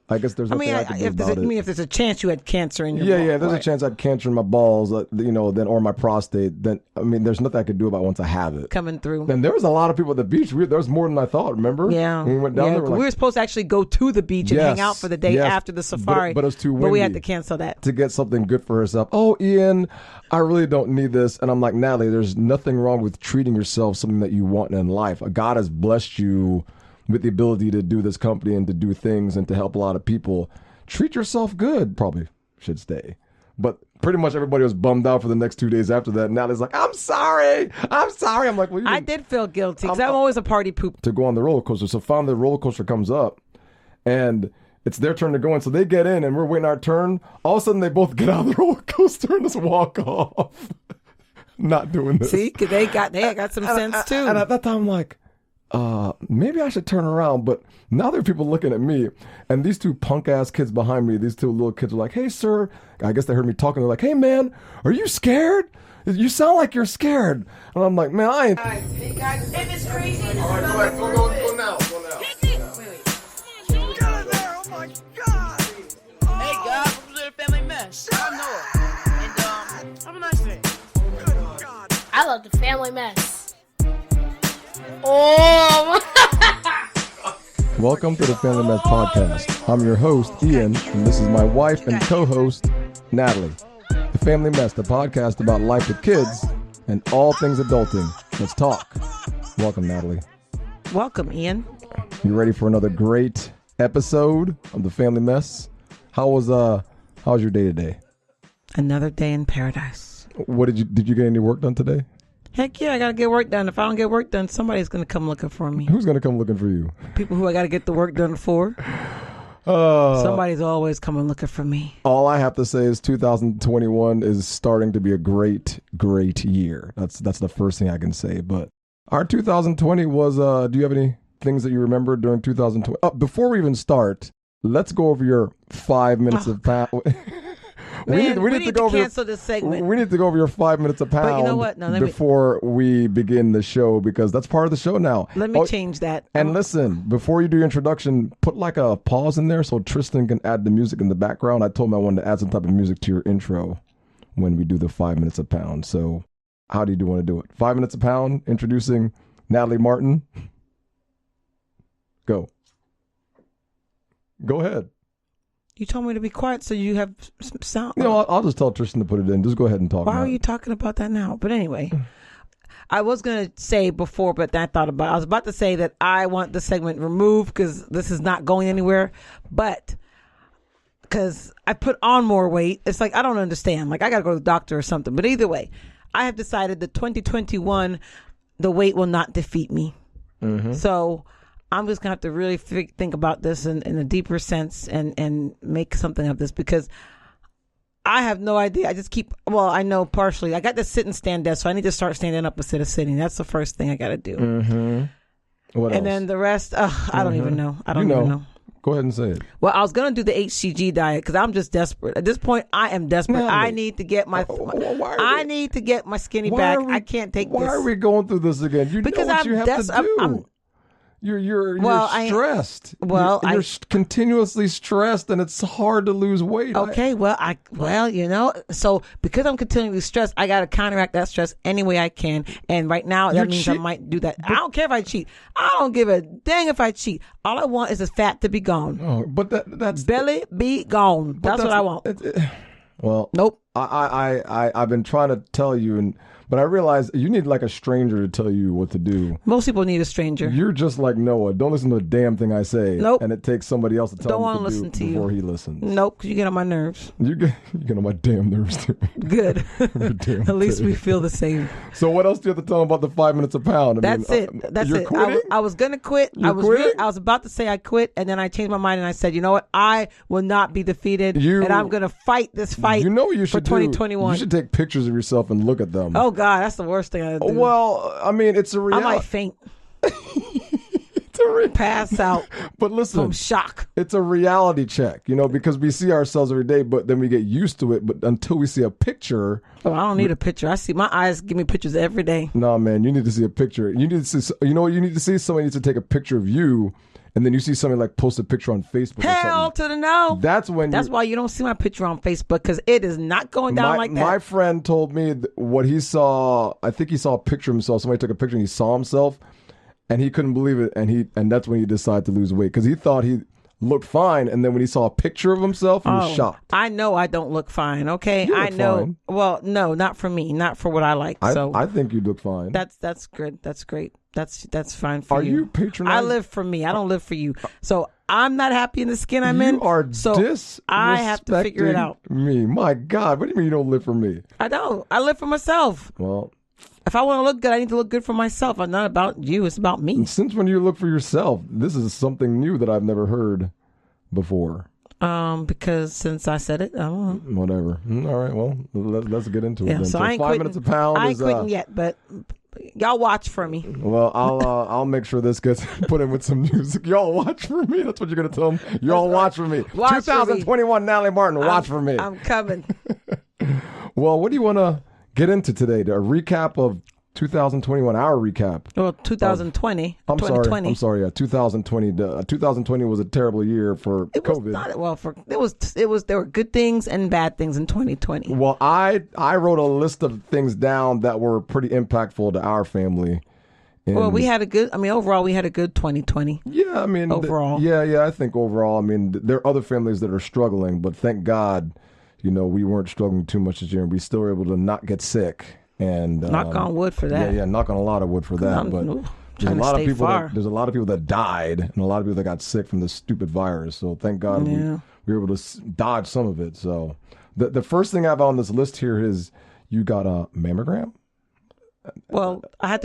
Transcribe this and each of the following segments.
I guess there's nothing I can do about it. I mean, if there's a chance you had cancer in your balls. Yeah, there's a chance I had cancer in my balls, then or my prostate. Then I mean, there's nothing I could do about it once I have it. Coming through. And there was a lot of people at the beach. There was more than I thought, remember? Yeah. When we went down there. We were supposed to actually go to the beach and hang out for the day after the safari. But it was too windy. But we had to cancel that. To get something good for herself. Oh, Ian, I really don't need this. And I'm like, Natalie, there's nothing wrong with treating yourself something that you want in life. God has blessed you with the ability to do this company and to do things and to help a lot of people. Treat yourself good. Probably should stay. But pretty much everybody was bummed out for the next 2 days after that. Natalie's like, I'm sorry. I'm like, well, I did feel guilty because I'm always a party poop. To go on the roller coaster. So finally the roller coaster comes up and it's their turn to go in. So they get in and we're waiting our turn. All of a sudden they both get out of the roller coaster and just walk off. Not doing this. See, because they got some sense too. And at that time I'm like, maybe I should turn around, but now there are people looking at me, and these two punk ass kids behind me, these two little kids are like, hey sir, I guess they heard me talking, they're like, hey man, are you scared? You sound like you're scared. And I'm like, man, I ain't. Hey guys, if it's crazy, this all right, go now. Wait. Get in there, oh my god. Hey guys, welcome to the family mess. I'm Noah, and have a nice day. Good god. I love the family mess. Oh. Welcome to the Family Mess Podcast. I'm your host, Ian, and this is my wife and co-host, Natalie. The Family Mess, the podcast about life with kids and all things adulting. Let's talk. Welcome, Natalie. Welcome, Ian. You ready for another great episode of the Family Mess? How was your day today? Another day in paradise. What did you get any work done today? Heck yeah, I got to get work done. If I don't get work done, somebody's going to come looking for me. Who's going to come looking for you? People who I got to get the work done for. Somebody's always coming looking for me. All I have to say is 2021 is starting to be a great, great year. That's the first thing I can say. But our 2020 was, do you have any things that you remember during 2020? Before we even start, let's go over your 5 minutes of we need to cancel this segment. We need to go over your 5 minutes a pound. But you know what? No, before we begin the show, because that's part of the show now. Let me change that. And listen, before you do your introduction, put like a pause in there so Tristan can add the music in the background. I told him I wanted to add some type of music to your intro when we do the 5 minutes a pound. So how do you want to do it? 5 minutes a pound, introducing Natalie Martin. Go ahead. You told me to be quiet so you have sound. I'll just tell Tristan to put it in. Just go ahead and talk. Why are you talking about that now? But anyway, I was going to say before, but then I was about to say that I want the segment removed because this is not going anywhere. But because I put on more weight, it's like, I don't understand. Like, I got to go to the doctor or something. But either way, I have decided that 2021, the weight will not defeat me. Mm-hmm. So I'm just going to have to really think about this in a deeper sense and make something of this because I have no idea. I know partially. I got the sit and stand desk, so I need to start standing up instead of sitting. That's the first thing I got to do. Mm-hmm. What else? And then the rest, I don't even know. I don't even know. Go ahead and say it. Well, I was going to do the HCG diet because I'm just desperate. At this point, I am desperate. No. I need to get my skinny back. I can't take this. Why are we going through this again? You because know what you have to do. You're stressed. You're continuously stressed, and it's hard to lose weight. Okay, so because I'm continually stressed, I got to counteract that stress any way I can. And right now, that means I might do that. I don't care if I cheat. I don't give a dang if I cheat. All I want is the fat to be gone. Oh, but that's belly be gone. That's what I want. Well, nope. I've been trying to tell you, but I realize you need like a stranger to tell you what to do. Most people need a stranger. You're just like Noah. Don't listen to a damn thing I say. Nope. And it takes somebody else to tell him what to do before he listens. Nope, because you get on my nerves. You get on my damn nerves too. Good. At least we feel the same. So what else do you have to tell him about the 5 minutes a pound? That's it. I was going to quit. I was about to say I quit, and then I changed my mind and I said, you know what? I will not be defeated, and I'm going to fight this fight. You know what you should for 2021. You should take pictures of yourself and look at them. Oh God, that's the worst thing I do. Well, I mean, it's a reality. I might faint. Pass out. But listen, from shock. It's a reality check, because we see ourselves every day, but then we get used to it. But until we see a picture. Oh, I don't need a picture. My eyes give me pictures every day. No, man, you need to see a picture. You need to see. You know what you need to see? Somebody needs to take a picture of you and then you see somebody like post a picture on Facebook or Hell something. to the no. That's when That's why you don't see my picture on Facebook, because it is not going down like that. My friend told me what he saw. I think he saw a picture of himself. Somebody took a picture and he saw himself, and he couldn't believe it. And that's when he decided to lose weight because he thought he looked fine, and then when he saw a picture of himself, he was shocked. I know I don't look fine. Okay, You look I know. fine. Well, no, not for me, not for what I like. So I think you look fine. that's good. That's great. That's fine for you. Are you patronizing? I live for me. I don't live for you. So I'm not happy in the skin I'm You in. are so I have to figure it out. Me, my God, what do you mean you don't live for me? I don't. I live for myself. Well, If I want to look good, I need to look good for myself. I'm not about you. It's about me. since when you look for yourself? This is something new that I've never heard before. Because since I said it, I don't know. Whatever. All right. Well, let's get into it. Yeah, Then. so I ain't 5 quitting. minutes a pound. I is, ain't quitting yet, but y'all watch for me. Well, I'll make sure this gets put in with some music. Y'all watch for me. That's what you're gonna tell them. Y'all watch for me. Watch for me. 2021, Natalie Martin. Watch for me. I'm coming. Well, what do you want to get into today? A recap of 2021. Our recap. Well, 2020. I'm 2020. sorry. Yeah, 2020. 2020 was a terrible year for It was COVID. not well for it was there were good things and bad things in 2020. Well, I wrote a list of things down that were pretty impactful to our family. Well, we had a good. I mean, overall, we had a good 2020. Yeah, I mean, overall. Yeah. I think overall, I mean, there are other families that are struggling, but thank God, we weren't struggling too much this year, and we still were able to not get sick. And Knock on wood for that. Yeah, knock on a lot of wood for that. But there's a lot of people. There's a lot of people that died, and a lot of people that got sick from this stupid virus. So thank God we were able to dodge some of it. So the first thing I have on this list here is you got a mammogram. Well, I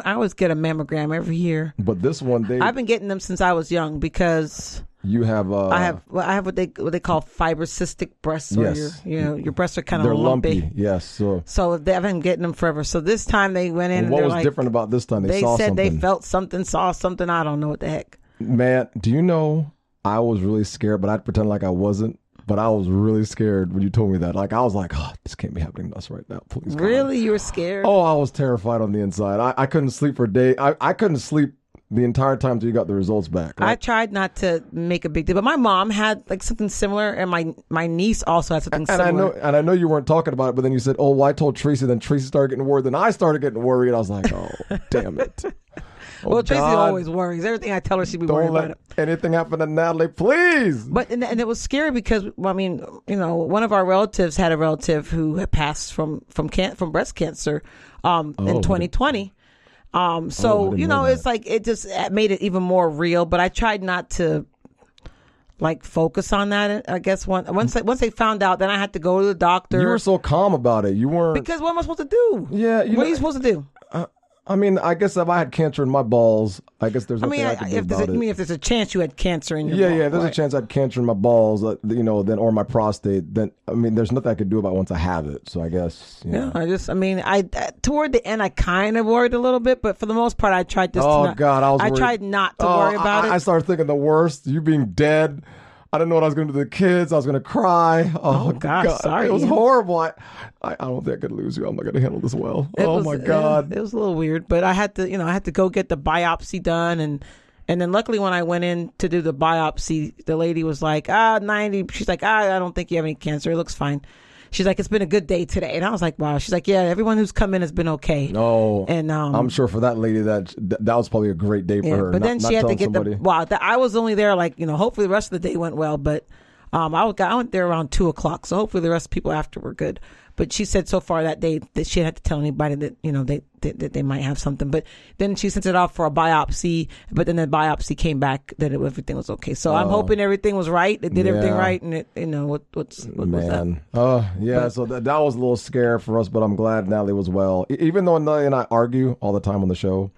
always get a mammogram every year. But this one, I've been getting them since I was young because you have. I have what they call fibrocystic breasts. Yes. Where your breasts are kind of they're lumpy. Yes. So I've been getting them forever. So this time they went in. And what and was different about this time? They saw said something. they felt something, saw something. I don't know what the heck. Man, do you know? I was really scared, but I'd pretend like I wasn't. But I was really scared when you told me that. Like, I was like, oh, this can't be happening to us right now. Please, God. Really? You were scared? Oh, I was terrified on the inside. I couldn't sleep for a day. I couldn't sleep the entire time until you got the results back. I tried not to make a big deal, but my mom had like something similar, and my niece also had something similar. I know you weren't talking about it, but then you said, oh, well, I told Tracy, then Tracy started getting worried, then I started getting worried. I was like, oh, damn it. Oh, well, Tracy God. always worries. Everything I tell her, she'd be worried Don't about let it. anything happen to Natalie, please. But and it was scary because one of our relatives had a relative who had passed from breast cancer in 2020. It's like it just made it even more real. But I tried not to like focus on that. I guess once they found out, then I had to go to the doctor. You were so calm about it. You weren't. Because what am I supposed to do? Yeah. What are you supposed to do? I mean, I guess if I had cancer in my balls, I guess there's nothing I could do about it. If there's a chance you had cancer in your balls. Yeah, there's a chance I had cancer in my balls, then or my prostate. Then I mean, there's nothing I could do about it once I have it. So I guess. Yeah, I toward the end I kind of worried a little bit, but for the most part I tried just. Oh God, I tried not to worry about it. I started thinking the worst. You being dead. I didn't know what I was going to do to the kids. I was going to cry. Oh God, sorry. It was horrible. I don't think I could lose you. I'm not going to handle this well. My God. It was a little weird, but I had to go get the biopsy done, and then luckily when I went in to do the biopsy, the lady was like, 90. She's like, I don't think you have any cancer. It looks fine. She's like, it's been a good day today. And I was like, wow. She's like, yeah, everyone who's come in has been okay. Oh, and I'm sure for that lady that was probably a great day for her. But then she had to get somebody. I was only there hopefully the rest of the day went well. But I went there around 2:00. So hopefully the rest of the people after were good. But she said so far that day that she didn't have to tell anybody that they might have something. But then she sent it off for a biopsy. But then the biopsy came back that everything was okay. So I'm hoping everything was right. It did everything right, and what was that? Oh yeah. So that was a little scare for us, but I'm glad Natalie was well. Even though Natalie and I argue all the time on the show,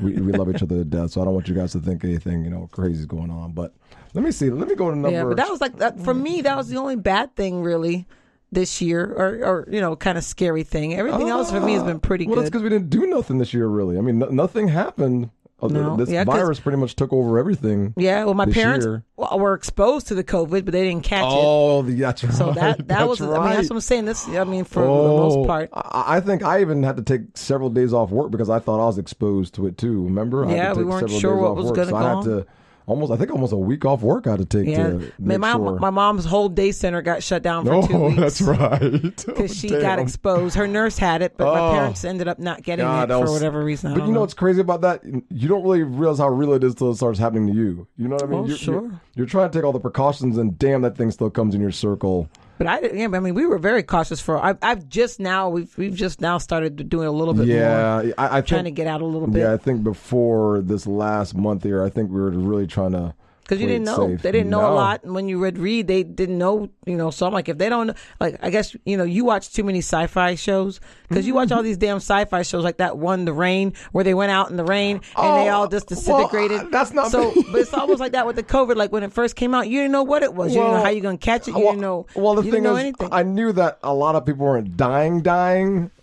we love each other to death. So I don't want you guys to think anything crazy is going on. But let me see. Let me go to number. Yeah, but that was for me. That was the only bad thing really this year, or kind of scary thing. Everything else for me has been pretty good. Well, that's because we didn't do nothing this year, really. I mean, nothing happened. This virus pretty much took over everything. Yeah, well, my parents were exposed to the COVID, but they didn't catch it. Oh, that's right. So that was. Right. I mean, that's what I'm saying. For the most part, I think I even had to take several days off work because I thought I was exposed to it too. Remember? Yeah, we weren't sure what was going to go on. almost a week off work I had to take to make sure. My mom's whole day center got shut down for 2 weeks. That's right. Because she got exposed. Her nurse had it, but my parents ended up not getting it for whatever reason. But you know what's crazy about that? You don't really realize how real it is till it starts happening to you. You know what I mean? You're trying to take all the precautions, and damn, that thing still comes in your circle. But we were very cautious we've just now started doing a little bit more. I trying to get out a little bit. Yeah, I think before this last month here, I think we were really trying to. Because you didn't know. Safe. They didn't know a lot. And when you read, they didn't know, So I'm like, if they don't know, I guess, you watch too many sci-fi shows. Because you watch all these damn sci-fi shows like that one, The Rain, where they went out in the rain and they all just disintegrated. Well, that's not so. But it's almost like that with the COVID. Like when it first came out, you didn't know what it was. You didn't know how you're going to catch it. You didn't know. Well, the you thing didn't know is, anything. I knew that a lot of people weren't dying.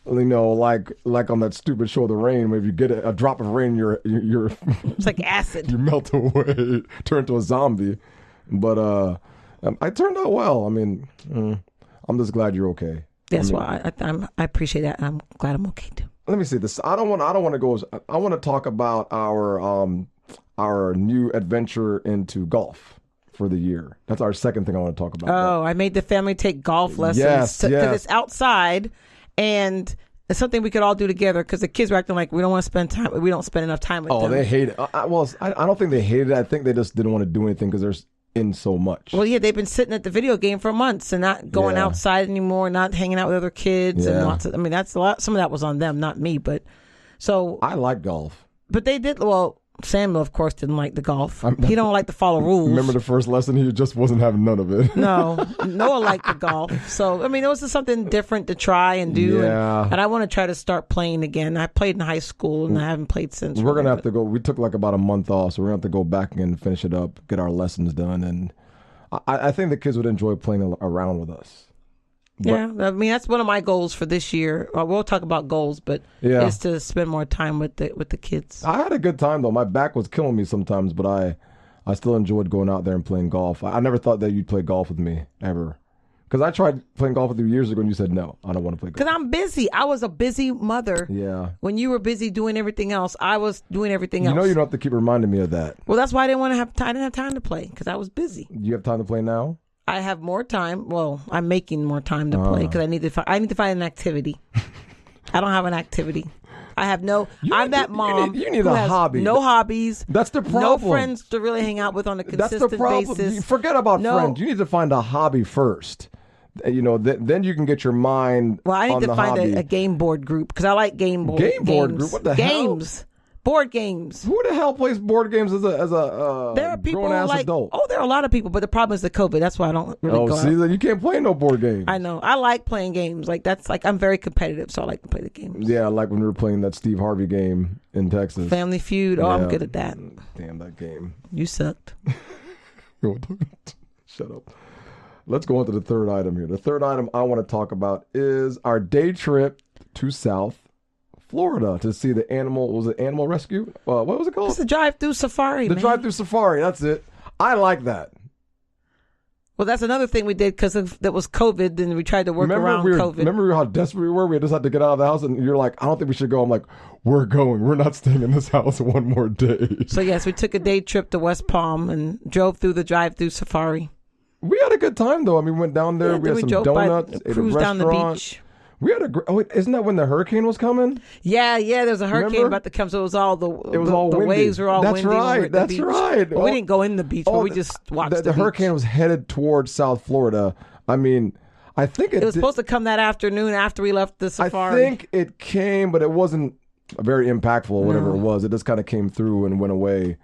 Like on that stupid show, The Rain, where if you get a drop of rain, you're it's like acid. You melt away, turn into a zombie. But I turned out well. I mean, I'm just glad you're okay. That's why I appreciate that. I'm glad I'm okay too. Let me see this. I don't want to go. I want to talk about our new adventure into golf for the year. That's our second thing I want to talk about. Oh, I made the family take golf lessons because it's outside. And it's something we could all do together because the kids were acting like we don't want to spend time. We don't spend enough time with them. Oh, they hate it. I don't think they hated it. I think they just didn't want to do anything because they're in so much. Well, yeah, they've been sitting at the video game for months and not going outside anymore, not hanging out with other kids and lots of. I mean, that's a lot. Some of that was on them, not me. But so I like golf. But they did well. Samuel, of course, didn't like the golf. He don't like to follow rules. Remember the first lesson? He just wasn't having none of it. No, Noah liked the golf. So, I mean, it was just something different to try and do. Yeah. And I want to try to start playing again. I played in high school, and I haven't played since. We're going to have to go. We took like about a month off, so we're going to have to go back and finish it up, get our lessons done. And I think the kids would enjoy playing around with us. Yeah, I mean that's one of my goals for this year. We'll talk about goals, but is to spend more time with the kids. I had a good time though. My back was killing me sometimes, but I still enjoyed going out there and playing golf. I never thought that you'd play golf with me ever, because I tried playing golf with you years ago, and you said no, I don't want to play golf. Because I'm busy. I was a busy mother. Yeah. When you were busy doing everything else, I was doing everything else. You know, you don't have to keep reminding me of that. Well, that's why I didn't want to have time. I didn't have time to play because I was busy. You have time to play now? I have more time. Well, I'm making more time to play because I need to find an activity. I don't have an activity. I have no. I'm that mom. You need a hobby. No hobbies. That's the problem. No friends to really hang out with on a consistent That's the problem. basis. Forget about friends. You need to find a hobby first. Then you can get your mind. Well, I need to find hobby. a game board group because I like game board group. What the hell? Board games. Who the hell plays board games as a there are people grown-ass adult? Oh, there are a lot of people, but the problem is the COVID. That's why I don't really go out. You can't play no board games. I know. I like playing games. I'm very competitive, so I like to play the games. Yeah, like when we were playing that Steve Harvey game in Texas. Family Feud. Oh, I'm good at that. Damn, that game. You sucked. Shut up. Let's go on to the third item here. The third item I want to talk about is our day trip to South Florida to see the animal rescue? What was it called? It's the drive-through safari. The drive-through safari. That's it. I like that. Well, that's another thing we did because that was COVID, and we tried to work around COVID. Remember how desperate we were? We just had to get out of the house, and you're like, I don't think we should go. I'm like, we're going. We're not staying in this house one more day. So, yes, we took a day trip to West Palm and drove through the drive-through safari. We had a good time, though. I mean, we went down there. We had some donuts. Cruised down the beach. We had isn't that when the hurricane was coming? Yeah, there was a hurricane about to come, so it was all the windy. Waves were all windy. That's right. Well, we didn't go in the beach, but we just watched the beach. The hurricane was headed towards South Florida. I mean, I think it was supposed to come that afternoon after we left the safari. I think it came, but it wasn't very impactful or whatever it was. It just kind of came through and went away,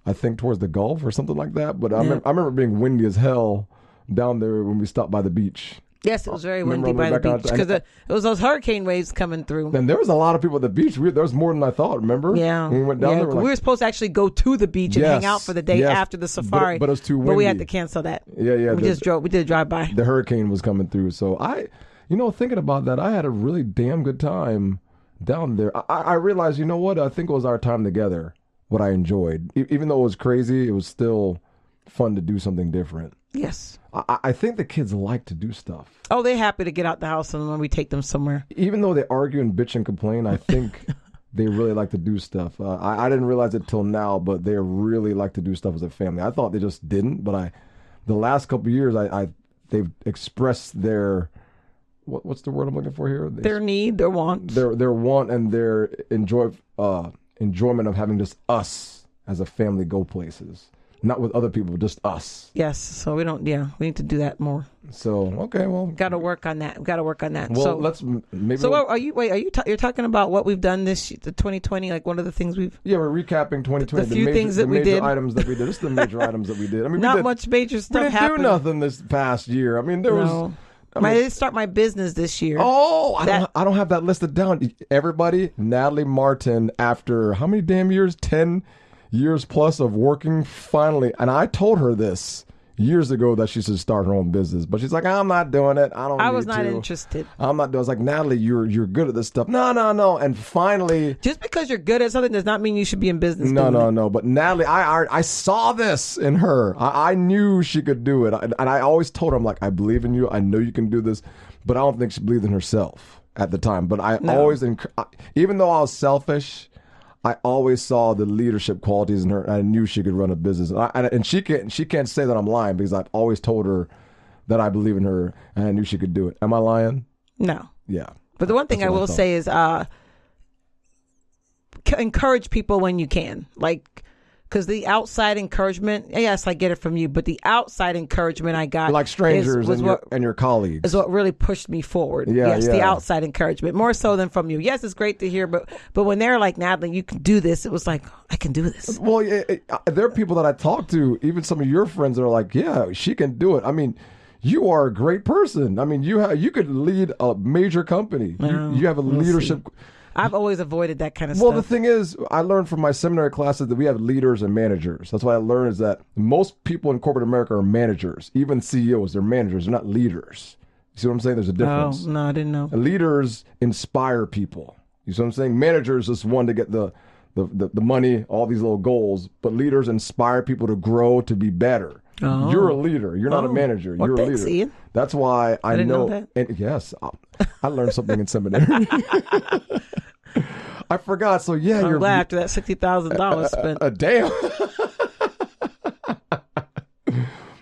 I think, towards the Gulf or something like that. But I remember it being windy as hell down there when we stopped by the beach. Yes, it was very windy by the beach because it was those hurricane waves coming through. And there was a lot of people at the beach. There was more than I thought, remember? Yeah. When we went down there. We were supposed to actually go to the beach and hang out for the day after the safari. But it was too windy. But we had to cancel that. Yeah. We just drove. We did a drive-by. The hurricane was coming through. So thinking about that, I had a really damn good time down there. I realized, you know what? I think it was our time together, what I enjoyed. Even though it was crazy, it was still fun to do something different. Yes. I think the kids like to do stuff. Oh, they're happy to get out the house and when we take them somewhere. Even though they argue and bitch and complain, I think they really like to do stuff. I didn't realize it till now, but they really like to do stuff as a family. I thought they just didn't, but the last couple of years, they've expressed their what's the word I'm looking for here? Their need, their want, their want, and their enjoyment of having just us as a family go places, not with other people, just us. Yes. So we need to do that more. So okay, well, got to work on that. Well, so let's maybe. So are you? You're talking about what we've done the 2020, like one of the things we've. Yeah, we're recapping 2020. The few things that we did. The major items that we did. This is the major items that we did. I mean, not much major stuff happened. We didn't do nothing this past year. I mean, there was. I didn't start my business this year. Oh, I don't have that listed down. Everybody, Natalie Martin, after how many damn years? 10 years plus of working, finally. And I told her this years ago that she should start her own business, but she's like, I'm not doing it. I was not interested. I'm not doing it. I was like, Natalie, you're good at this stuff. No. And finally, just because you're good at something does not mean you should be in business. No. But Natalie, I saw this in her. I knew she could do it. And I always told her, I'm like, I believe in you. I know you can do this. But I don't think she believed in herself at the time. But always, even though I was selfish, I always saw the leadership qualities in her. And I knew she could run a business. And she can't say that I'm lying, because I've always told her that I believe in her and I knew she could do it. Am I lying? No. Yeah. But the one thing I will say is encourage people when you can. Like, because the outside encouragement, yes, I get it from you, but the outside encouragement I got, like strangers and your colleagues, is what really pushed me forward. Yes, the outside encouragement, more so than from you. Yes, it's great to hear, but when they're like, Natalie, you can do this, it was like, I can do this. Well, there are people that I talk to, even some of your friends, that are like, yeah, she can do it. I mean, you are a great person. I mean, you could lead a major company. You have a leadership. I've always avoided that kind of stuff. Well, the thing is, I learned from my seminary classes that we have leaders and managers. That's what I learned, is that most people in corporate America are managers. Even CEOs, they're managers. They're not leaders. You see what I'm saying? There's a difference. Oh, no, I didn't know. Leaders inspire people. You see what I'm saying? Managers just want to get the money, all these little goals. But leaders inspire people to grow, to be better. Oh. You're a leader. You're not a manager. You're a leader. Ian. That's why I know that. And yes, I learned something in seminary. I forgot. So yeah, I'm glad after that $60,000 spent. Damn.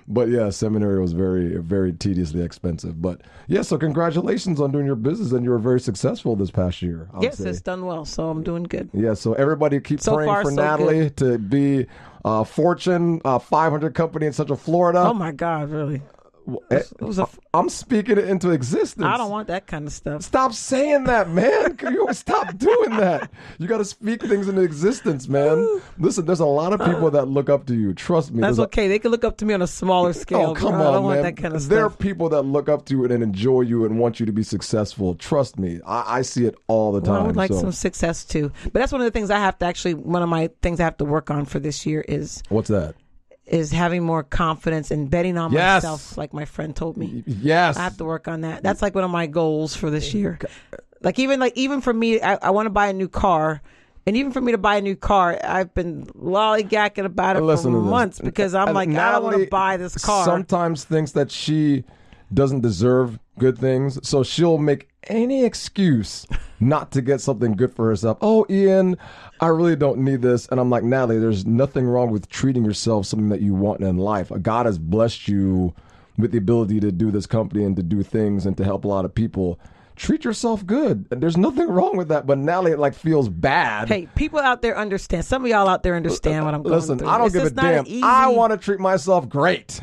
But yeah, seminary was very, very tediously expensive. But yeah, so congratulations on doing your business, and you were very successful this past year. Yes, it's done well, so I'm doing good. Yeah, so everybody keep praying for Natalie to be a Fortune 500 company in Central Florida. Oh my God, really? I'm speaking it into existence. I don't want that kind of stuff. Stop saying that, man. You stop doing that. You got to speak things into existence, man. Listen, there's a lot of people that look up to you. Trust me. That's okay. They can look up to me on a smaller scale. Oh, come on, I don't want man. that kind of stuff. There are people that look up to you and enjoy you and want you to be successful. Trust me. I see it all the time. I would like some success too. But that's one of the things one of my things I have to work on for this year is... What's that? Is having more confidence and betting on myself, like my friend told me. Yes. I have to work on that. That's like one of my goals for this year. Even for me, I want to buy a new car. And even for me to buy a new car, I've been lollygacking about it for months, because I'm like, Natalie, I don't want to buy this car. Sometimes thinks that she doesn't deserve good things, so she'll make any excuse not to get something good for herself. Oh, Ian, I really don't need this. And I'm like, Natalie, there's nothing wrong with treating yourself something that you want in life. God has blessed you with the ability to do this company and to do things and to help a lot of people. Treat yourself good. There's nothing wrong with that. But Natalie feels bad. Hey, people out there understand. Some of y'all out there understand what I'm going through. Listen, I don't give a damn. I want to treat myself great.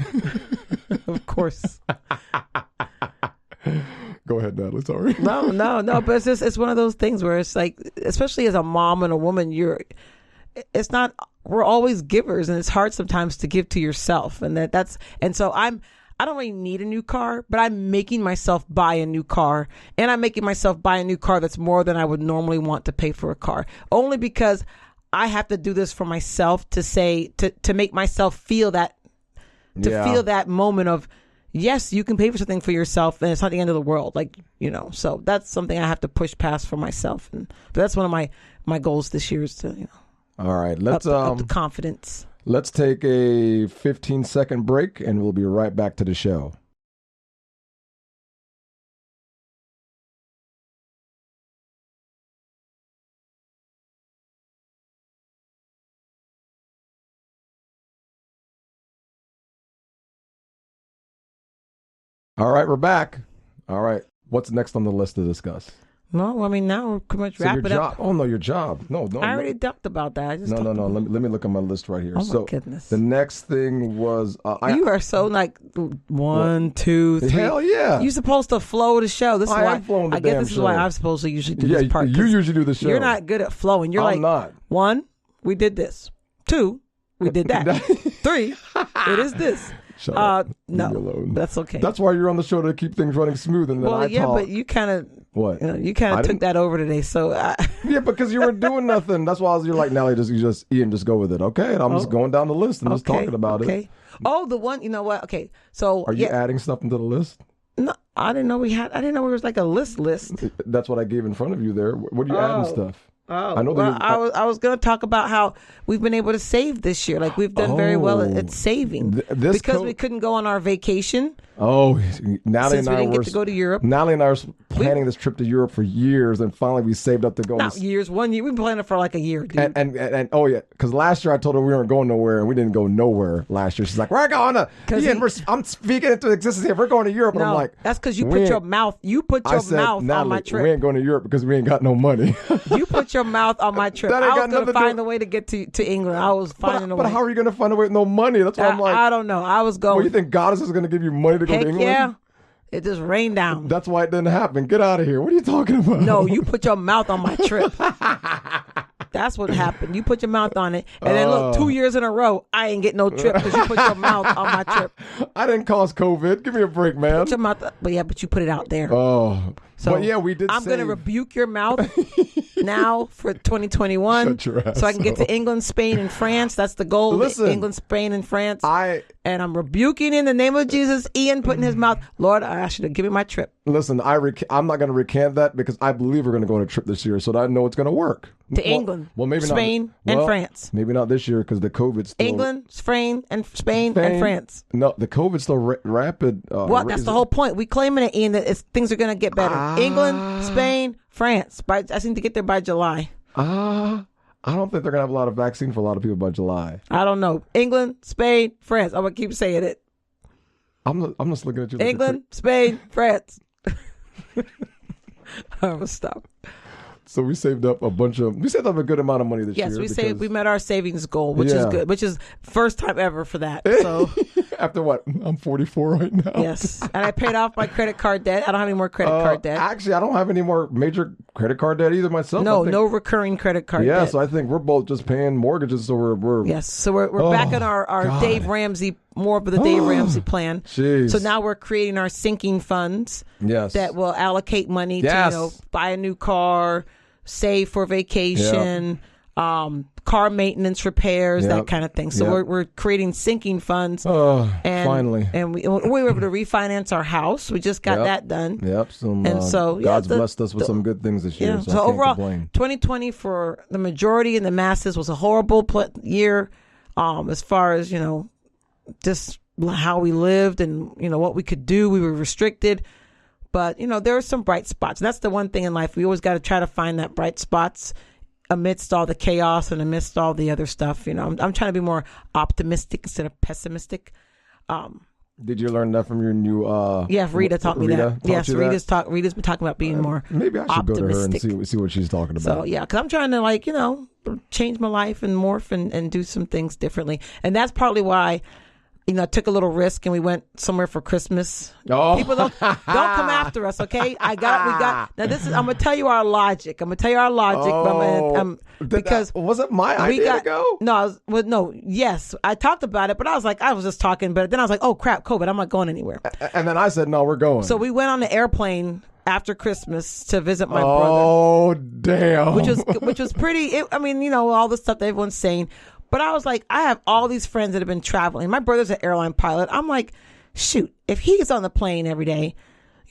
Of course. Go ahead, Natalie. Sorry. No. But it's one of those things where it's like, especially as a mom and a woman, we're always givers, and it's hard sometimes to give to yourself. And so I don't really need a new car, but I'm making myself buy a new car, and I'm making myself buy a new car that's more than I would normally want to pay for a car, only because I have to do this for myself to make myself feel that, feel that moment of, yes, you can pay for something for yourself, and it's not the end of the world. So that's something I have to push past for myself. But that's one of my goals this year is to, all right, let's up the confidence. Let's take a 15-second break, and we'll be right back to the show. All right, we're back. All right. What's next on the list to discuss? No, I mean, now we're pretty much So wrap your it job. up. Oh, no, your job. No. I already talked about that. I just No. Let me look at my list right here. Oh, so my goodness. The next thing was... you are so like 1, 2, 3. Hell yeah. You're supposed to flow the show. This is I why am flowing the I guess damn this is why show. I'm supposed to usually do Yeah, this part. you 'cause usually do the show. You're not good at flowing. You're I'm not. 1, we did this. 2, we did that. 3, it is this. Shut up. No, Leave me alone. that's okay. That's why you're on the show, to keep things running smooth. And then well, I yeah, talk. but you kind of What? you kind I of took didn't- that over today. So Yeah, because you were doing nothing. That's why you're like, Nelly, Ian, just go with it. Okay. And I'm just going down the list and just talking about it. Oh, the one. You know what? Okay. So Are you adding stuff into the list? No, I didn't know I didn't know it was like a list. That's what I gave in front of you there. What are you adding stuff? Oh, I know well, that I was going to talk about how we've been able to save this year. Like we've done very well at saving because we couldn't go on our vacation. Oh, Natalie Since and we I didn't were get to go to Europe. Natalie and I were planning this trip to Europe for years, and finally we saved up to go. Not years, 1 year. We've been planning it for like a year, dude. And oh yeah, because last year I told her we weren't going nowhere, and we didn't go nowhere last year. She's like, "We're going to." I'm speaking into existence here. We're going to Europe, and I'm like, "That's because you put your mouth. You put your mouth Natalie, on my trip. We ain't going to Europe because we ain't got no money." You put your mouth on my trip. I was going to find a way to get to England. I was finding a way. But how are you going to find a way with no money? That's why I'm like, I don't know. I was going. Well, you think God is going to give you money to go to England? Yeah. It just rained down. That's why it didn't happen. Get out of here. What are you talking about? No, you put your mouth on my trip. That's what happened. You put your mouth on it. And then look, 2 years in a row, I ain't get no trip because you put your mouth on my trip. I didn't cause COVID. Give me a break, man. Put your mouth, but you put it out there. Oh. So but yeah, we did I'm going to rebuke your mouth now for 2021 Shut your ass so I can get to England, Spain, and France. That's the goal. Listen, England, Spain, and France. And I'm rebuking in the name of Jesus, Ian putting his mouth. Lord, I ask you to give me my trip. Listen, I'm not going to recant that because I believe we're going to go on a trip this year, so that I know it's going to work. To England, maybe Spain, not, and France. Maybe not this year because the COVID's still... England, Spain, and France. No, the COVID's still rapid. That's the whole point. We claiming it, Ian, that things are going to get better. England, Spain, France. I just need to get there by July. I don't think they're going to have a lot of vaccine for a lot of people by July. I don't know. England, Spain, France. I'm going to keep saying it. I'm just looking at you. Like England, Spain, France. I'm going to stop. So we saved up a good amount of money this year. Yes, we met our savings goal, which is good, which is first time ever for that. So after what? I'm 44 right now. Yes. And I paid off my credit card debt. I don't have any more credit card debt. Actually, I don't have any more major credit card debt either myself. No recurring credit card debt. Yeah, so I think we're both just paying mortgages, so we're Yes. So we're back on our Dave Ramsey, more of the Dave Ramsey plan. Jeez. So now we're creating our sinking funds. Yes. That will allocate money to buy a new car, save for vacation, car maintenance, repairs, that kind of thing. So we're creating sinking funds. Oh, finally. And we were able to refinance our house. We just got that done. Yep. So God's blessed us with some good things this year. Yeah. So So I can't overall, complain. 2020 for the majority and the masses was a horrible year, as far as just how we lived and what we could do. We were restricted. But, there are some bright spots. And that's the one thing in life. We always got to try to find that bright spots amidst all the chaos and amidst all the other stuff. I'm trying to be more optimistic instead of pessimistic. Did you learn that from your new... Rita taught me that. Yes, Rita's been talking about being more maybe I should optimistic. go to her and see what she's talking about. So, because I'm trying to, change my life and morph and do some things differently. And that's partly why... I took a little risk and we went somewhere for Christmas. Oh. People don't come after us, okay? We got. Now I'm gonna tell you our logic. Oh. Because was it my idea to go? No, yes, I talked about it, but I was just talking. But then I was like, oh crap, COVID, I'm not going anywhere. And then I said, no, we're going. So we went on the airplane after Christmas to visit my brother. Oh damn! Which was pretty. All the stuff that everyone's saying. But I was like, I have all these friends that have been traveling. My brother's an airline pilot. I'm like, shoot, if he's on the plane every day,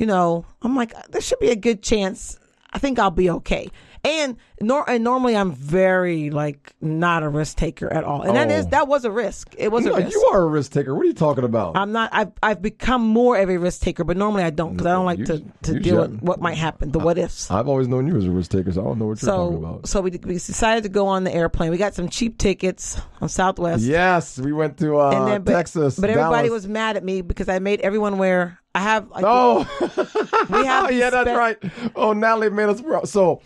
I'm like, there should be a good chance. I think I'll be okay. And normally I'm very like not a risk taker at all. And that was a risk. It was a risk. You are a risk taker. What are you talking about? I'm not. I've become more of a risk taker, but normally I don't because I don't like to deal with what might happen, the what ifs. I've always known you as a risk taker, so I don't know what you're talking about. So we decided to go on the airplane. We got some cheap tickets on Southwest. Yes, we went to Texas. But everybody Dallas. was mad at me because I made everyone wear. I have. Like, we have. Yeah, that's right. Oh, Natalie made us. So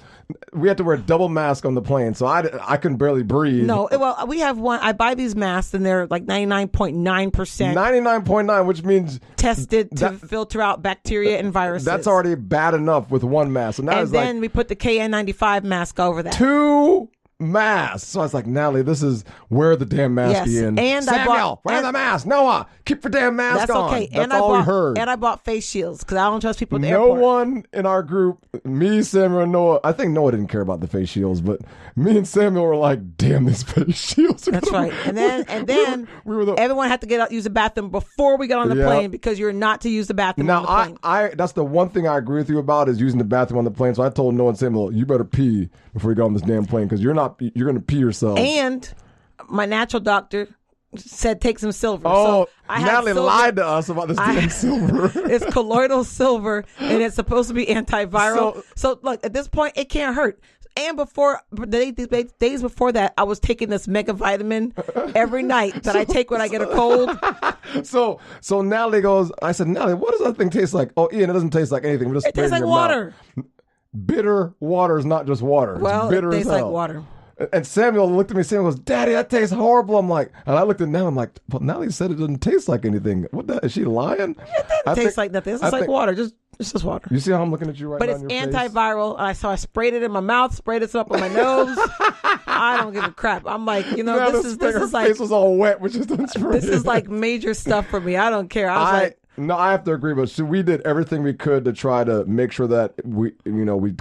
we had to wear a double mask on the plane, so I couldn't barely breathe. No, well, we have one. I buy these masks, and they're like 99.9%. 99.9, which means tested to filter out bacteria and viruses. That's already bad enough with one mask. So now and then we put the KN95 mask over that. 2 masks. So I was like, Natalie, this is wear the damn mask, Ian. And Samuel, wear the mask. Noah, keep your damn mask that's on. Okay. That's all we heard. And I bought face shields because I don't trust people at the No airport. one in our group, me, Samuel, and Noah. I think Noah didn't care about the face shields, but me and Samuel were like, "Damn, these face shields." That's right. And then everyone had to get out, use the bathroom before we got on the plane because you're not to use the bathroom on the plane. I that's the one thing I agree with you about is using the bathroom on the plane. So I told Noah and Samuel, "You better pee before you get on this damn plane because you're going to pee yourself." And my natural doctor said take some silver. Oh, so Natalie lied to us about this damn silver. It's colloidal silver, and it's supposed to be antiviral. So look, at this point, it can't hurt. And the days before that, I was taking this mega vitamin every night that I take when I get a cold. So Natalie goes, I said, Natalie, what does that thing taste like? Oh, Ian, it doesn't taste like anything. It tastes like water. Mouth. Bitter water is not just water. Well, it's bitter it tastes as hell. like water. And Samuel looked at me. Samuel goes, "Daddy, that tastes horrible." I'm like, and I looked at Natalie. I'm like, "But Natalie said it doesn't taste like anything. What? Is she lying?" It doesn't taste like nothing. It's just like water. It's just water. You see how I'm looking at you right but now? But it's antiviral. So I sprayed it in my mouth, sprayed it up in my nose. I don't give a crap. I'm like, this is like face was all wet, which is this is like major stuff for me. I don't care. No, I have to agree, but we did everything we could to try to make sure that we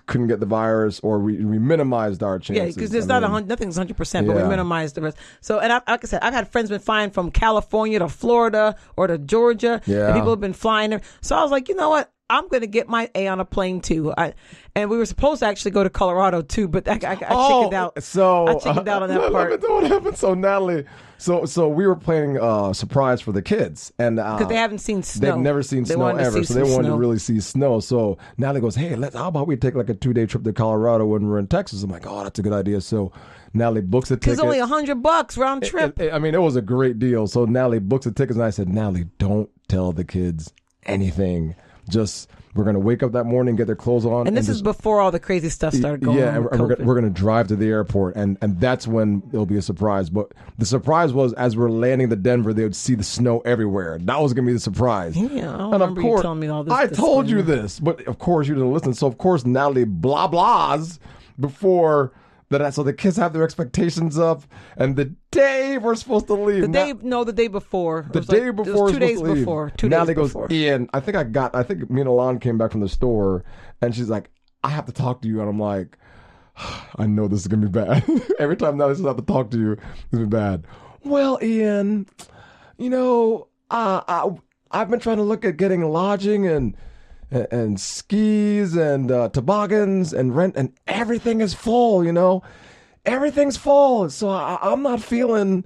couldn't get the virus or we minimized our chances. Yeah, because there's nothing's 100%, but we minimized the risk. So, and like I said, I've had friends been flying from California to Florida or to Georgia, and people have been flying there. So I was like, you know what? I'm going to get my A on a plane too. And we were supposed to actually go to Colorado too, but I chickened out. So I chickened out on that part. Let me know what happened. So Natalie, so we were planning a surprise for the kids, and because they haven't seen snow, they've never seen snow ever, so they wanted to really see snow. So Natalie goes, "Hey, how about we take like a 2-day trip to Colorado when we're in Texas?" I'm like, "Oh, that's a good idea." So Natalie books a ticket. It's only $100 round trip. I mean, it was a great deal. So Natalie books the tickets, and I said, "Natalie, don't tell the kids anything. Just we're going to wake up that morning, get their clothes on." And this is before all the crazy stuff started going on. Yeah, and we're going to drive to the airport, and that's when it'll be a surprise. But the surprise was as we're landing to Denver, they would see the snow everywhere. That was going to be the surprise. Yeah, I remember you telling me all this. I told you this, but of course you didn't listen. So of course Natalie blah blahs before that. So the kids have their expectations up, and the day we're supposed to leave. The day before. The day before. 2 days before. 2 days Natalie goes, before. "Ian, I think me and Alon came back from the store, and she's like, I have to talk to you." And I'm like, I know this is going to be bad. Every time Natalie says I have to talk to you, it's going to be bad. "Well, Ian, I've been trying to look at getting lodging and skis and toboggans and rent, and everything is full, everything's full. So I'm not feeling,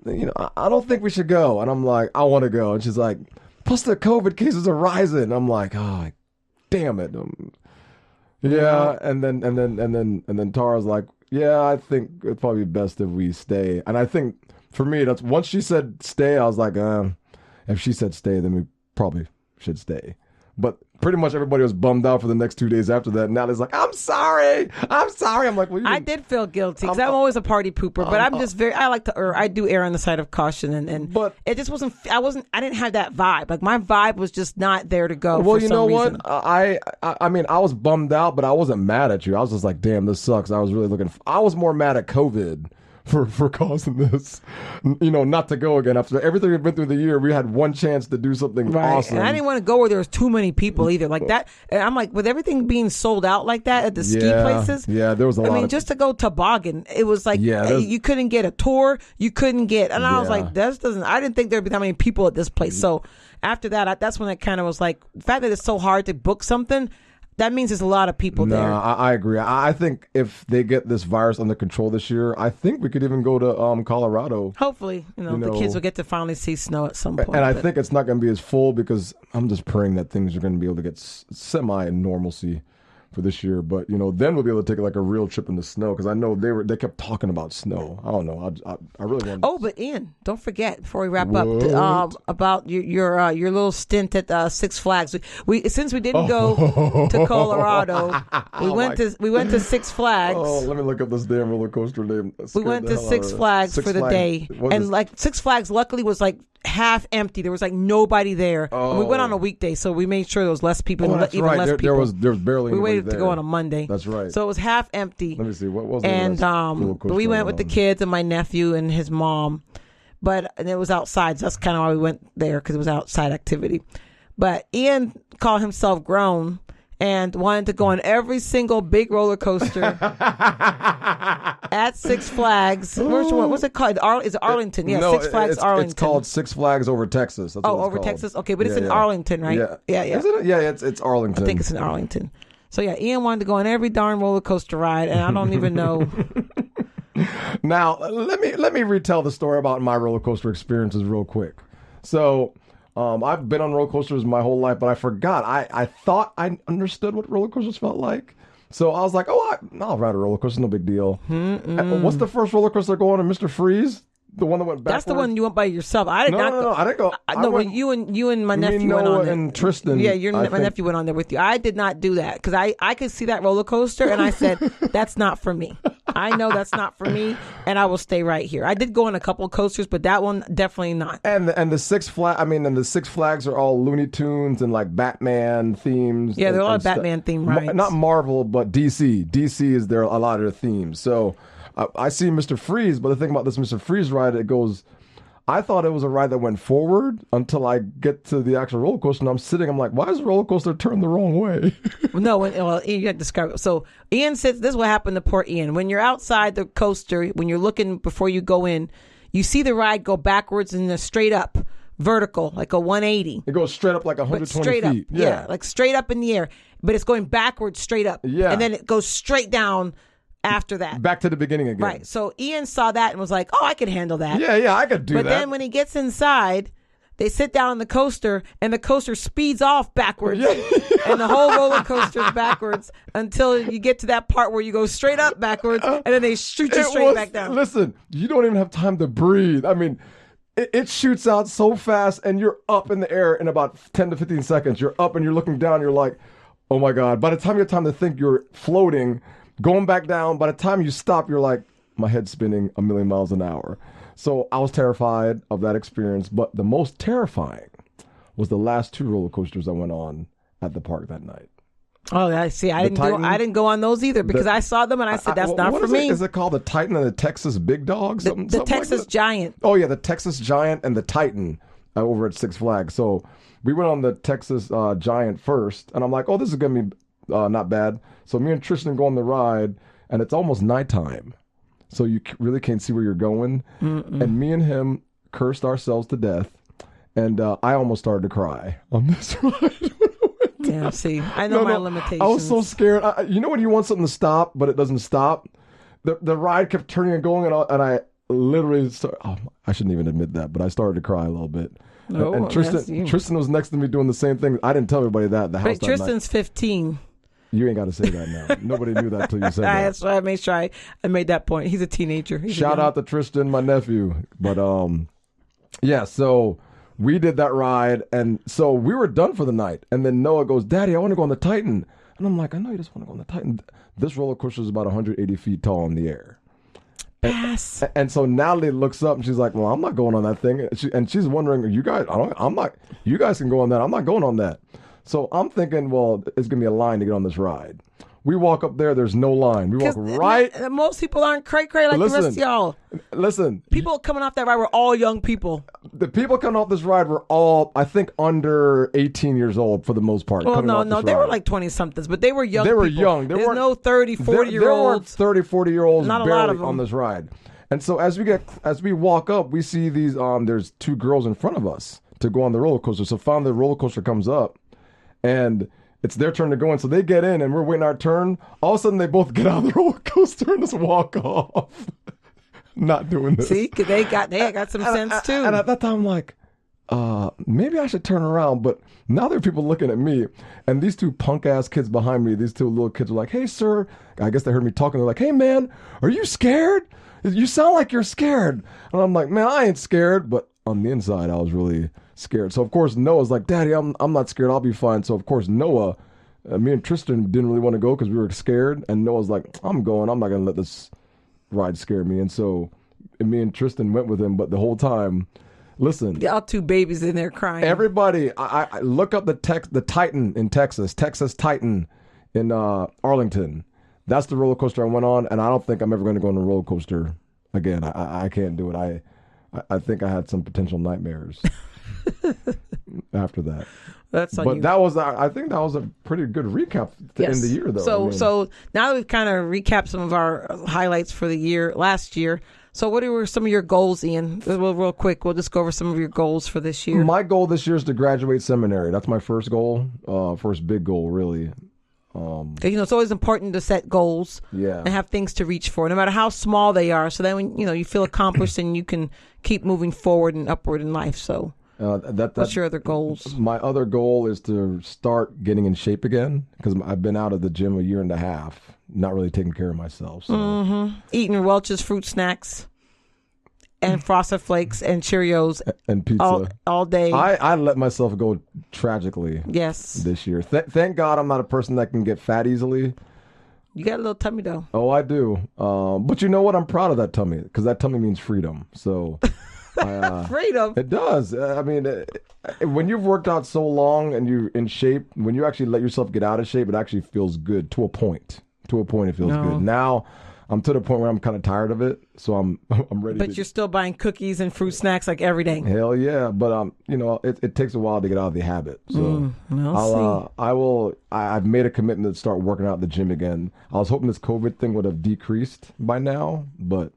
I don't think we should go." And I'm like, "I want to go." And she's like, "Plus the COVID cases are rising." I'm like, "Oh, damn it." Yeah. And then Tara's like, "Yeah, I think it'd probably be best if we stay." And I think for me, that's once she said stay, I was like, if she said stay, then we probably should stay. But pretty much everybody was bummed out for the next 2 days after that. And Natalie's like, I'm sorry. I'm like, well, I did feel guilty because I'm always a party pooper, but I'm just I like to err. I do err on the side of caution. But it just I didn't have that vibe. Like my vibe was just not there to go. Well, for some reason. What? I mean, I was bummed out, but I wasn't mad at you. I was just like, damn, this sucks. I was really I was more mad at COVID for causing this, not to go again. After everything we've been through the year, we had one chance to do something awesome. And I didn't want to go where there was too many people either. Like that, and I'm like, with everything being sold out like that at the ski places. Yeah, there was a lot. I mean, just to go toboggan, it was like you couldn't get a tour. You couldn't get, and I was like, this doesn't. I didn't think there'd be that many people at this place. So after that, that's when it kind of was like the fact that it's so hard to book something. that means there's a lot of people there. I agree. I think if they get this virus under control this year, I think we could even go to Colorado. Hopefully, the kids will get to finally see snow at some point. And I think it's not going to be as full because I'm just praying that things are going to be able to get semi-normalcy for this year. But, then we'll be able to take like a real trip in the snow because I know they kept talking about snow. I don't know. I really want. Oh, but Ian, don't forget before we wrap up about your little stint at Six Flags. Since we didn't go to Colorado, we went to Six Flags. Oh, let me look up this damn roller coaster name. We went to Six Flags for the day, and like Six Flags, luckily was like half empty. There was like nobody there. Oh. And we went on a weekday, so we made sure there was less people. That's even right. less There people. was barely. We waited there. to go on a Monday. That's right. So it was half empty. Let me see. What was and we went with the kids and my nephew and his mom, and it was outside. So that's kind of why we went there because it was outside activity. But Ian called himself grown and wanted to go on every single big roller coaster at Six Flags. What's it called? Is it Arlington? Yeah, no, Six Flags Arlington. It's called Six Flags over Texas. That's over Texas? Okay, but it's in Arlington, right? Yeah. Isn't it? Yeah, it's Arlington. I think it's in Arlington. So yeah, Ian wanted to go on every darn roller coaster ride, and I don't even know. Now, let me retell the story about my roller coaster experiences real quick. So, I've been on roller coasters my whole life, but I forgot. I thought I understood what roller coasters felt like. So I was like, I'll ride a roller coaster, no big deal. What's the first roller coaster going on, Mr. Freeze? The one that went backwards? That's the one you went by yourself. I did not go. No, I didn't go. When you and my nephew went on there. And Tristan. Yeah, my nephew went on there with you. I did not do that because I could see that roller coaster and I said, that's not for me. I know that's not for me, and I will stay right here. I did go on a couple of coasters, but that one definitely not. And the Six Flags are all Looney Tunes and like Batman themes. Yeah, there are a lot of Batman theme rides. Not Marvel, but DC. DC is a lot of their themes. So I see Mr. Freeze, but the thing about this Mr. Freeze ride, it goes. I thought it was a ride that went forward until I get to the actual roller coaster, and I'm like, why is the roller coaster turned the wrong way? No, you have to describe it. So Ian says, this is what happened to poor Ian. When you're outside the coaster, when you're looking before you go in, you see the ride go backwards and then straight up, vertical, like a 180. It goes straight up like 120 feet. Up, yeah, like straight up in the air, but it's going backwards straight up. Yeah. And then it goes straight down after that. Back to the beginning again. Right. So Ian saw that and was like, I can handle that. Yeah, I could do that. But then when he gets inside, they sit down on the coaster and the coaster speeds off backwards. Yeah. And the whole roller coaster's backwards until you get to that part where you go straight up backwards and then they shoot you straight back down. Listen, you don't even have time to breathe. I mean, it shoots out so fast and you're up in the air in about 10 to 15 seconds. You're up and you're looking down. You're like, oh my God. By the time you have time to think you're floating, going back down, by the time you stop, you're like, my head's spinning a million miles an hour. So I was terrified of that experience. But the most terrifying was the last two roller coasters I went on at the park that night. Oh, I see. I didn't go on those either because I saw them and I said, that's not for me. Is it called the Titan and the Texas Big Dog? The Texas like Giant. Oh, yeah, the Texas Giant and the Titan over at Six Flags. So we went on the Texas Giant first, and I'm like, this is going to be not bad. So me and Tristan go on the ride, and it's almost nighttime. So you really can't see where you're going. And me and him cursed ourselves to death, and I almost started to cry on this ride. Yeah, see, I know my limitations. I was so scared. You know when you want something to stop, but it doesn't stop? The ride kept turning and going, and I literally I shouldn't even admit that, but I started to cry a little bit. And Tristan was next to me doing the same thing. I didn't tell everybody that. But Tristan's 15. You ain't got to say that now. Nobody knew that till you said that. That's why I made sure I made that point. He's a teenager. Shout out to Tristan, my nephew. But yeah, so we did that ride, and so we were done for the night. And then Noah goes, Daddy, I want to go on the Titan. And I'm like, I know you just want to go on the Titan. This roller coaster is about 180 feet tall in the air. Pass. And so Natalie looks up and she's like, well, I'm not going on that thing. And she's wondering, you guys, you guys can go on that. I'm not going on that. So I'm thinking, well, it's going to be a line to get on this ride. We walk up there, there's no line. We walk right. Most people aren't cray-cray like the rest of y'all. Listen. People coming off that ride were all young people. The people coming off this ride were all, I think, under 18 years old for the most part. Well, no, they were like 20-somethings, but they were young people. They were young. There's no 30, 40-year-olds. There were 30, 40-year-olds Not a lot of them on this ride. And so as we walk up, we see these, there's two girls in front of us to go on the roller coaster. So finally the roller coaster comes up. And it's their turn to go in. So they get in and we're waiting our turn. All of a sudden they both get out of the roller coaster and just walk off. Not doing this. See, 'cause they got some sense too. And at that time I'm like, maybe I should turn around. But now there are people looking at me, and these two punk ass kids behind me, these two little kids are like, hey sir, I guess they heard me talking. They're like, hey man, are you scared? You sound like you're scared. And I'm like, man, I ain't scared. But on the inside, I was really scared. So of course Noah's like, Daddy, I'm not scared. I'll be fine. So of course Noah, me and Tristan didn't really want to go because we were scared. And Noah's like, I'm going. I'm not going to let this ride scare me. And so me and Tristan went with him. But the whole time, listen, Y'all two babies in there crying. everybody, I look up the Titan in Texas Titan in Arlington. That's the roller coaster I went on, and I don't think I'm ever going to go on a roller coaster again. I can't do it. I think I had some potential nightmares after that. That's on But you. that was, I think that was a pretty good recap to end the year, though. So I mean, so now that we've kind of recapped some of our highlights for the last year. So what were some of your goals, Ian? Real quick, we'll just go over some of your goals for this year. my goal this year is to graduate seminary. That's my first goal, first big goal, really. 'Cause, it's always important to set goals Yeah. and have things to reach for, no matter how small they are. So then when you feel accomplished and you can keep moving forward and upward in life. So what's your other goals? My other goal is to start getting in shape again because I've been out of the gym a year and a half, not really taking care of myself. So. Eating Welch's fruit snacks and Frosted Flakes and Cheerios And pizza. all day. I let myself go tragically Yes. this year. Thank God I'm not a person that can get fat easily. You got a little tummy though. Oh, I do. But you know what? I'm proud of that tummy because that tummy means freedom. So Freedom. it does. I mean, when you've worked out so long and you're in shape, when you actually let yourself get out of shape, it actually feels good to a point. To a point, it feels good. Now, I'm to the point where I'm kind of tired of it, so I'm ready. But you're still buying cookies and fruit snacks like every day. Hell yeah, but it takes a while to get out of the habit. So I've made a commitment to start working out at the gym again. I was hoping this COVID thing would have decreased by now, but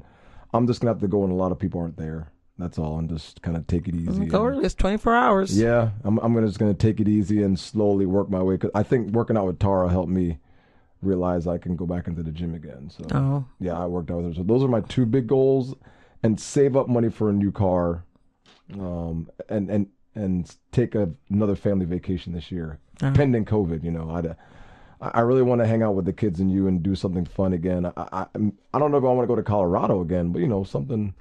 I'm just gonna have to go when a lot of people aren't there. That's all, and just kind of take it easy. Go early. It's 24 hours. Yeah, I'm just gonna take it easy and slowly work my way. Cause I think working out with Tara helped me realize I can go back into the gym again. So yeah, I worked out with her. So those are my two big goals, and save up money for a new car, and take another family vacation this year, pending COVID. I really want to hang out with the kids and you and do something fun again. I don't know if I want to go to Colorado again, but something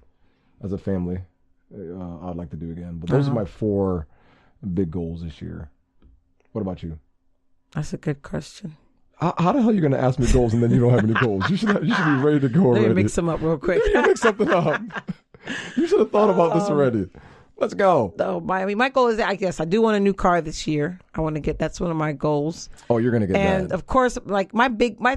as a family I'd like to do again. But those are my 4 big goals this year. What about you? That's a good question. How the hell are you going to ask me goals and then you don't have any goals? You should be ready to go already. Let me mix them up real quick. You mix something up. You should have thought about this already. Let's go. So my goal is, I guess, I do want a new car this year. I want to get, that's one of my goals. Oh, you're going to get that. And of course, like my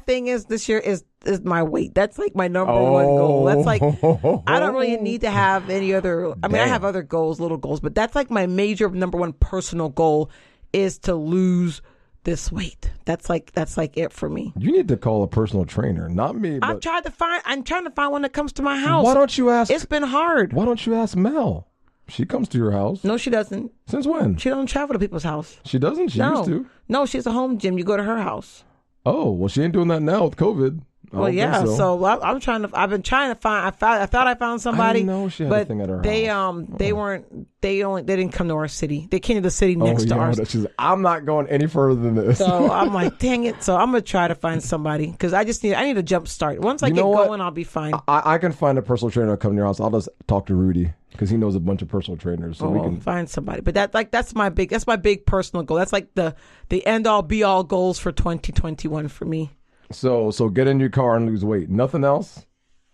thing is this year is my weight. That's like my number one goal. That's like, I don't really need to have any other, I mean, I have other goals, little goals, but that's like my major number one personal goal is to lose this weight. That's like it for me. You need to call a personal trainer, not me. But I'm trying to find one that comes to my house. Why don't you ask? It's been hard. Why don't you ask Mel? She comes to your house. No, she doesn't. Since when? She don't travel to people's house. She doesn't? She used to. No, she's a home gym. You go to her house. Oh, well, she ain't doing that now with COVID. Well, yeah. So I'm trying to. I've been trying to find. I thought I found somebody. I know she had a thing at her house. They didn't come to our city. They came to the city next to ours. She's like, I'm not going any further than this. So I'm like, dang it. So I'm gonna try to find somebody because I need a jump start. Once I get going, I'll be fine. I can find a personal trainer to come to your house. I'll just talk to Rudy because he knows a bunch of personal trainers. So we can find somebody. But that's my big personal goal. That's like the end all be all goals for 2021 for me. So get in your car and lose weight. Nothing else?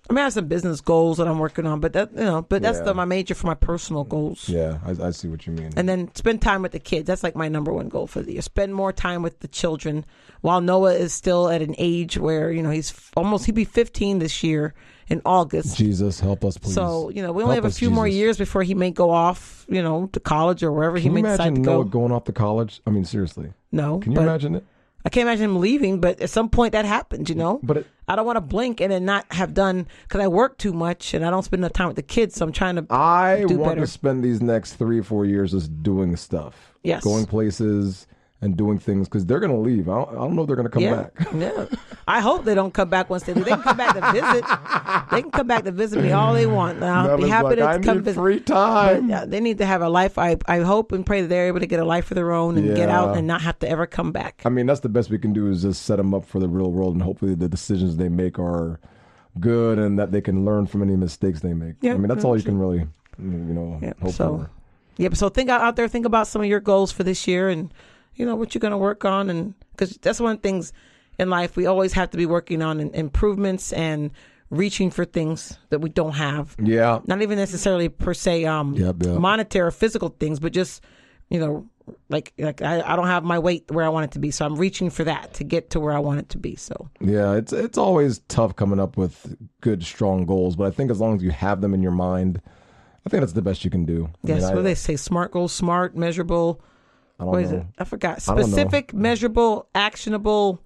I mean, I have some business goals that I'm working on, but that's my major for my personal goals. Yeah, I see what you mean. And then spend time with the kids. That's like my number one goal for the year. Spend more time with the children. While Noah is still at an age where, he'll be 15 this year in August. Jesus, help us, please. So, we only have a few more years before he may go off, to college or wherever he may decide to go. Can you imagine Noah going off to college? I mean, seriously. No. Can you imagine it? I can't imagine him leaving, but at some point that happens, But I don't want to blink and then not have done, because I work too much and I don't spend enough time with the kids, so I'm trying to do want better. to spend these next 3 or 4 years just doing stuff. Yes. Going places and doing things because they're going to leave. I don't know if they're going to come back. Yeah. I hope they don't come back once they leave. They can come back to visit. They can come back to visit me all they want. I'll be happy to come visit. Free time. But, they need to have a life. I hope and pray that they're able to get a life of their own and get out and not have to ever come back. I mean, that's the best we can do is just set them up for the real world, and hopefully the decisions they make are good and that they can learn from any mistakes they make. I mean, that's all you can really, hope for. Yeah, so think out there, think about some of your goals for this year and, what you're going to work on. And because that's one of the things in life, we always have to be working on improvements and reaching for things that we don't have. Yeah. Not even necessarily per se monetary or physical things, but just, like I don't have my weight where I want it to be. So I'm reaching for that to get to where I want it to be. So yeah, it's always tough coming up with good, strong goals. But I think as long as you have them in your mind, I think that's the best you can do. Yes, what do they say? SMART goals, smart, measurable. I don't what know. is it? I forgot. Specific, measurable, actionable.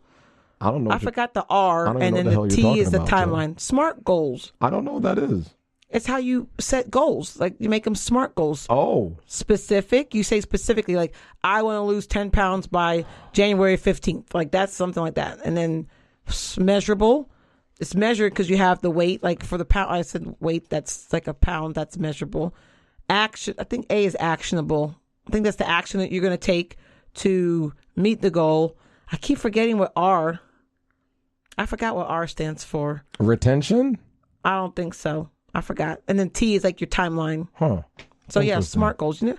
I don't know. I forgot the R, and then the T is the timeline. Joe. SMART goals. I don't know what that is. It's how you set goals. Like you make them SMART goals. Oh. Specific. You say specifically, like, I want to lose 10 pounds by January 15th. Like that's something like that. And then measurable. It's measured because you have the weight. Like for the pound, I said weight. That's like a pound. That's measurable. Action. I think A is actionable. I think that's the action that you're going to take to meet the goal. I keep forgetting what R. I forgot what R stands for. Retention? I don't think so. I forgot. And then T is like your timeline. Huh. So yeah, SMART goals. How you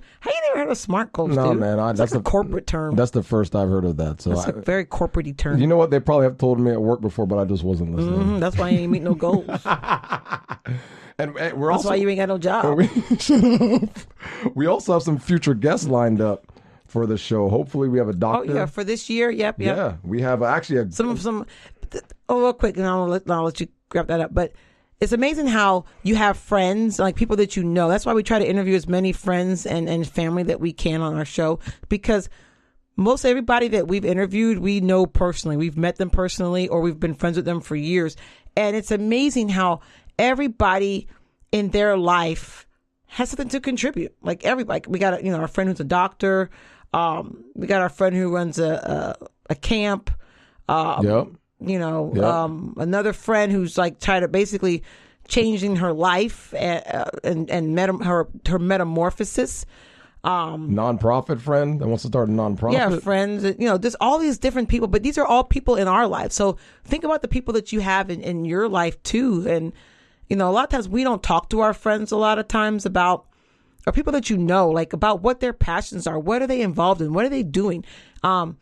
never heard of SMART goals? No, dude? man. That's a corporate term. That's the first I've heard of that. So that's a very corporate-y term. You know what? They probably have told me at work before, but I just wasn't listening. Mm-hmm. That's why you ain't meet no goals. And that's why you ain't got no job. Shut up. We also have some future guests lined up for the show. Hopefully, we have a doctor. Oh yeah, for this year. Yep. Yeah, we have actually some. Oh, real quick, and I'll let you grab that up. But it's amazing how you have friends, like people that you know. That's why we try to interview as many friends and family that we can on our show, because most everybody that we've interviewed, we know personally. We've met them personally, or we've been friends with them for years. And it's amazing how everybody in their life has something to contribute. Like everybody, we got our friend who's a doctor. We got our friend who runs a camp. Yep. Another friend who's like trying to basically changing her life and her metamorphosis. Nonprofit friend that wants to start a nonprofit. Yeah, friends. There's all these different people, but these are all people in our life. So think about the people that you have in your life too. And a lot of times we don't talk to our friends a lot of times about, or people that like about what their passions are. What are they involved in? What are they doing? And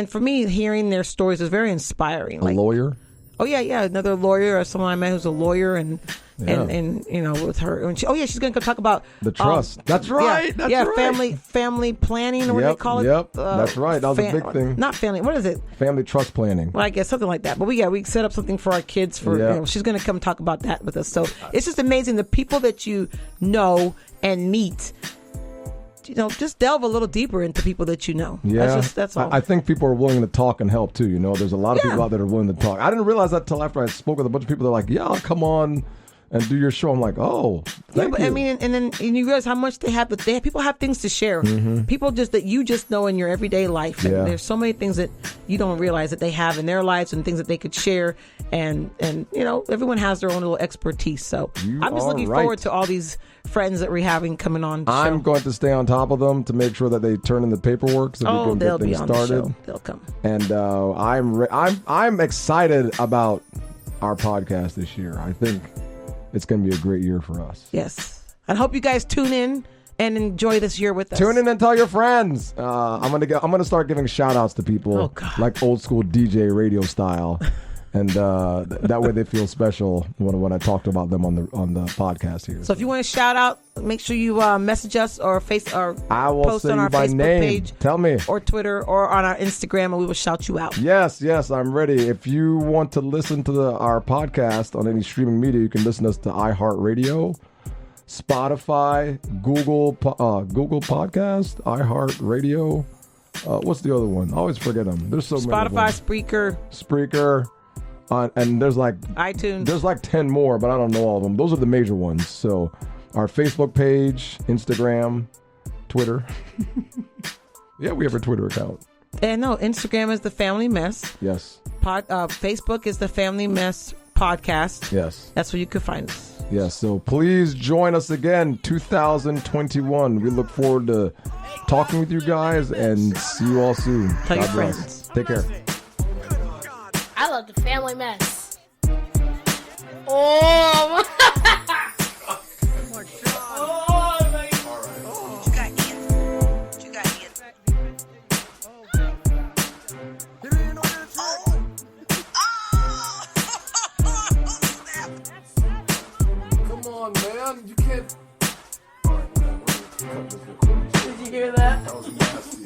for me, hearing their stories is very inspiring. A lawyer? Oh yeah, another lawyer or someone I met who's a lawyer and with her. And she's going to talk about the trust. That's right. Family planning, or what they call it. Yep, that's right. That was a big thing. Not family. What is it? Family trust planning. Well, I guess something like that. But we set up something for our kids. She's going to come talk about that with us. So it's just amazing the people that you know and meet. Just delve a little deeper into people that you know. Yeah, that's all. I think people are willing to talk and help too. There's a lot of people out there that are willing to talk. I didn't realize that till after I spoke with a bunch of people. They're like, "Yeah, I'll come on and do your show." I'm like, "Oh, thank you." I mean, and then you realize how much they have. People have things to share. Mm-hmm. People that you just know in your everyday life. And there's so many things that you don't realize that they have in their lives and things that they could share. And everyone has their own little expertise. So I'm just looking forward to all these friends that we're having coming on. I'm going to stay on top of them to make sure that they turn in the paperwork so we can get things started. The show. They'll come. And I'm excited about our podcast this year. I think it's going to be a great year for us. Yes. I hope you guys tune in and enjoy this year with us. Tune in and tell your friends. I'm gonna start giving shout outs to people like old school DJ radio style. And that way they feel special when I talked about them on the podcast here. So if you want to shout out, make sure you message us or I will post on our by Facebook name. page. Tell me. Or Twitter or on our Instagram, and we will shout you out. Yes, I'm ready. If you want to listen to our podcast on any streaming media, you can listen to us to iHeartRadio, Spotify, Google Podcast, iHeartRadio. What's the other one? I always forget them. There's so many. Spotify, Spreaker. And there's like iTunes. There's like 10 more, but I don't know all of them. Those are the major ones. So our Facebook page, Instagram, Twitter. Yeah, we have a Twitter account. And no, Instagram is The Family Mess. Yes. Facebook is The Family Mess Podcast. Yes. That's where you can find us. Yes. So please join us again, 2021. We look forward to talking with you guys and see you all soon. Tell your God bless. friends. Take care. I love the family mess. Oh, Come on, man. You can't. All right, man. Did you hear that? That was nasty.